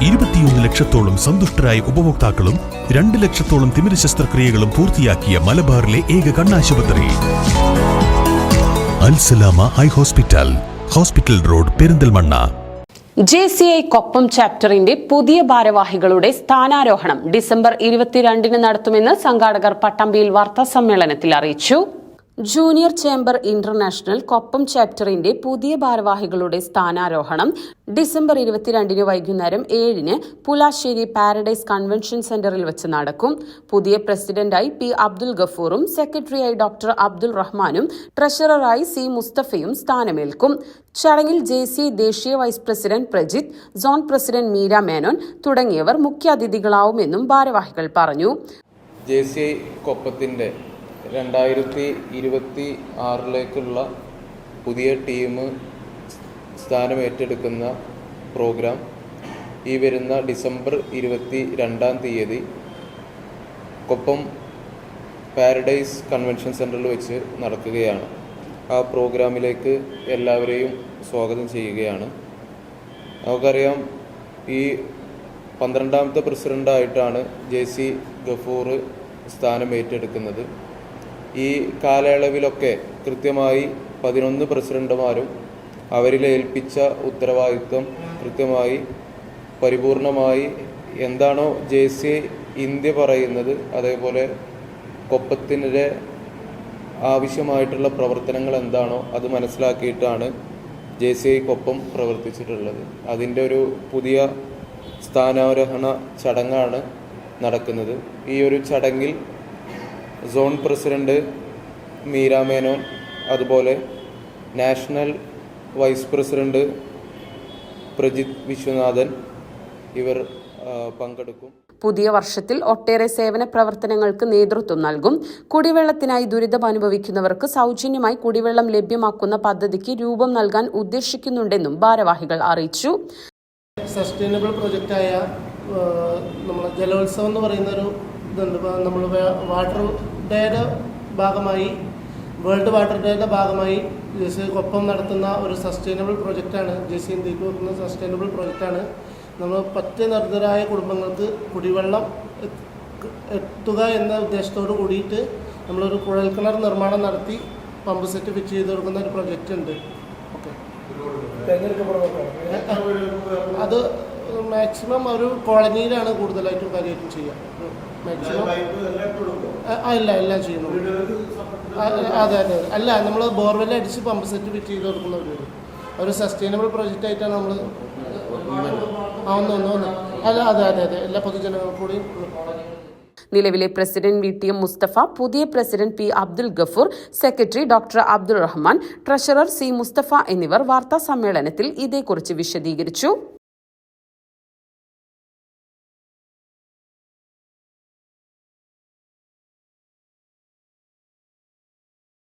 21 ലക്ഷത്തോളം സന്തുഷ്ടരായ ഉപഭോക്താക്കളും 2 ലക്ഷത്തോളം തിമിര ശസ്ത്രക്രിയകളും പൂർത്തിയാക്കിയ മലബാറിലെ ഏക കണ്ണാശുപത്രി Alsalama high hospital, hospital road, Perinthalmanna. JCI Koppam ചാപ്റ്ററിന്റെ പുതിയ ഭാരവാഹികളുടെ സ്ഥാനാരോഹണം ഡിസംബർ 22 നടത്തുമെന്ന് സംഘാടകർ പട്ടാമ്പിയിൽ വാർത്താസമ്മേളനത്തിൽ അറിയിച്ചു. ജൂനിയർ ചേംബർ ഇന്റർനാഷണൽ കൊപ്പം ചാപ്റ്ററിന്റെ പുതിയ ഭാരവാഹികളുടെ സ്ഥാനാരോഹണം ഡിസംബർ 22 വൈകുന്നേരം 7 പുലാശ്ശേരി പാരഡൈസ് കൺവെൻഷൻ സെന്ററിൽ വെച്ച് നടക്കും. പുതിയ പ്രസിഡന്റായി P. അബ്ദുൽ ഗഫൂറും സെക്രട്ടറിയായി ഡോക്ടർ അബ്ദുൾ റഹ്മാനും ട്രഷററായി C. മുസ്തഫയും സ്ഥാനമേൽക്കും. ചടങ്ങിൽ JCI ദേശീയ vice president Prajith, zone president Meera Menon തുടങ്ങിയവർ മുഖ്യാതിഥികളാവുമെന്നും ഭാരവാഹികൾ പറഞ്ഞു. JCI കൊപ്പത്തിന്റെ 2026 പുതിയ ടീം സ്ഥാനമേറ്റെടുക്കുന്ന പ്രോഗ്രാം ഈ വരുന്ന ഡിസംബർ 22 കൊപ്പം പാരഡൈസ് കൺവെൻഷൻ സെൻറ്ററിൽ വെച്ച് നടക്കുകയാണ്. ആ പ്രോഗ്രാമിലേക്ക് എല്ലാവരെയും സ്വാഗതം ചെയ്യുകയാണ്. നമുക്കറിയാം, ഈ 12ാമത്തെ പ്രസിഡൻ്റായിട്ടാണ് JC ഗഫൂർ സ്ഥാനമേറ്റെടുക്കുന്നത്. ഈ കാലയളവിലൊക്കെ കൃത്യമായി 11 പ്രസിഡന്റുമാരും അവരിലേൽപ്പിച്ച ഉത്തരവാദിത്വം കൃത്യമായി പരിപൂർണമായി എന്താണോ JCI ഇന്ത്യ പറയുന്നത് അതേപോലെ കൊപ്പത്തിൻ്റെ ആവശ്യമായിട്ടുള്ള പ്രവർത്തനങ്ങൾ എന്താണോ അത് മനസ്സിലാക്കിയിട്ടാണ് JCI കൊപ്പം പ്രവർത്തിച്ചിട്ടുള്ളത്. അതിൻ്റെ ഒരു പുതിയ സ്ഥാനാരോഹണ ചടങ്ങാണ് നടക്കുന്നത്. ഈ ഒരു ചടങ്ങിൽ സോൺ പ്രസിഡന്റ് മീര മേനോൻ, അതുപോലെ national vice president Prajith Viswanathan ഇവർ പങ്കെടുക്കും. പുതിയ വർഷത്തിൽ ഒട്ടേറെ സേവന പ്രവർത്തനങ്ങൾക്ക് നേതൃത്വം നൽകും. കുടിവെള്ളത്തിനായി ദുരിതം അനുഭവിക്കുന്നവർക്ക് സൗജന്യമായി കുടിവെള്ളം ലഭ്യമാക്കുന്ന പദ്ധതിക്ക് രൂപം നൽകാൻ ഉദ്ദേശിക്കുന്നുണ്ടെന്നും ഭാരവാഹികൾ അറിയിച്ചു. സസ്റ്റൈനബിൾ പ്രൊജക്റ്റായ നമ്മളെ ജലോത്സവം എന്ന് പറയുന്നൊരു ഇതുണ്ട്. നമ്മൾ വാട്ടർ ഡേയുടെ ഭാഗമായി, വേൾഡ് വാട്ടർ ഡേയുടെ ഭാഗമായി JCI കൊപ്പം നടത്തുന്ന ഒരു സസ്റ്റൈനബിൾ പ്രൊജക്റ്റാണ്. JCI ഇന്ത്യക്ക് വെക്കുന്ന സസ്റ്റൈനബിൾ പ്രൊജക്റ്റാണ്. നമ്മൾ പറ്റനിർദ്ധരായ കുടുംബങ്ങൾക്ക് കുടിവെള്ളം എത്തുക എന്ന ഉദ്ദേശത്തോട് കൂടിയിട്ട് നമ്മളൊരു കുഴൽക്കിണർ നിർമ്മാണം നടത്തി പമ്പ് സെറ്റ് ഫിറ്റ് ചെയ്ത് കൊടുക്കുന്ന ഒരു പ്രൊജക്റ്റ് ഉണ്ട്. ഓക്കെ, അത് മാക്സിമം ഒരു കോളനിയിലാണ് കൂടുതലായിട്ടും കാര്യമായിട്ടും ചെയ്യുക. മാക്സിമം ഇല്ല എല്ലാം ചെയ്യുന്നു. അതെ അതെ അല്ല, നമ്മൾ ബോർവെൽ അടിച്ച് പമ്പ് സെറ്റ് ഫിറ്റ് ചെയ്ത് കൊടുക്കുന്ന ഒരു സസ്റ്റൈനബിൾ പ്രൊജക്റ്റ് ആയിട്ടാണ് നമ്മൾ അല്ല അതെ അതെ അതെ എല്ലാ പൊതുജനങ്ങൾക്കും കൂടി. നിലവിലെ പ്രസിഡന്റ് VTM മുസ്തഫ, പുതിയ president P. Abdul Gafoor, secretary doctor Abdul Rahman, treasurer C. Musthafa എന്നിവർ വാർത്താ സമ്മേളനത്തിൽ ഇതേക്കുറിച്ച് വിശദീകരിച്ചു.